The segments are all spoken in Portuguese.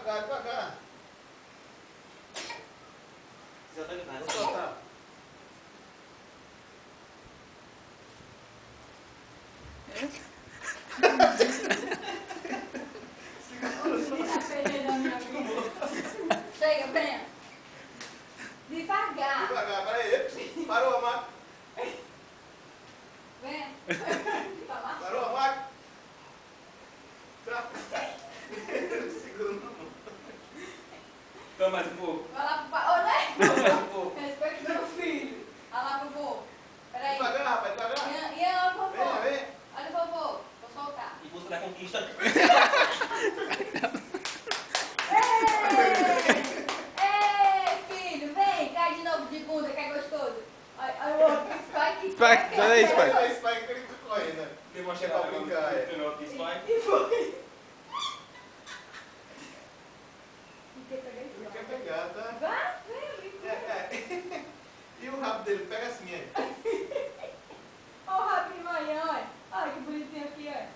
Devagar, devagar. Vou soltar. Chega, venha. Devagar. Devagar, peraí. Parou a máquina. Venha. Parou a máquina. Segura na mão. Toma mais um pouco. Vai lá pro pai. Ô, né? Toma mais um pouco. Respeita o meu filho. Vai lá pro vô. Peraí. Devagar, rapaz, devagar. Ian, vovô. Vem, vem. Olha o vovô. Vou soltar. Em busca da conquista. Ei, filho, vem. Cai de novo de bunda, que é gostoso. Olha o outro. Spike. Spike, olha aí, Spike. Olha o Spike que ele tá correndo, né? Deu uma É chegada pra no brincar, é. penalti Spike. E foi. Quer pegar isso? Ele quer pegar, tá? Vai, vem. E o rabo dele? Pega assim, é. Olha o rabo de manhã, olha. Olha que bonitinho aqui, olha.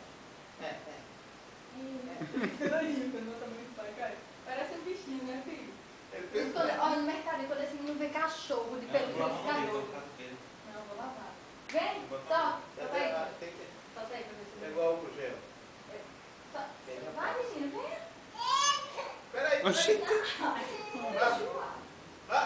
Parece um bichinho, né, filho? Olha, no mercado, quando assim não vê cachorro de pelo pescador. Não, vou lavar. Vem, solta. Solta aí. Solta aí pra ver se É igual o gel. vai, menino, vem. Peraí, Oxi. peraí. Ai, Vá.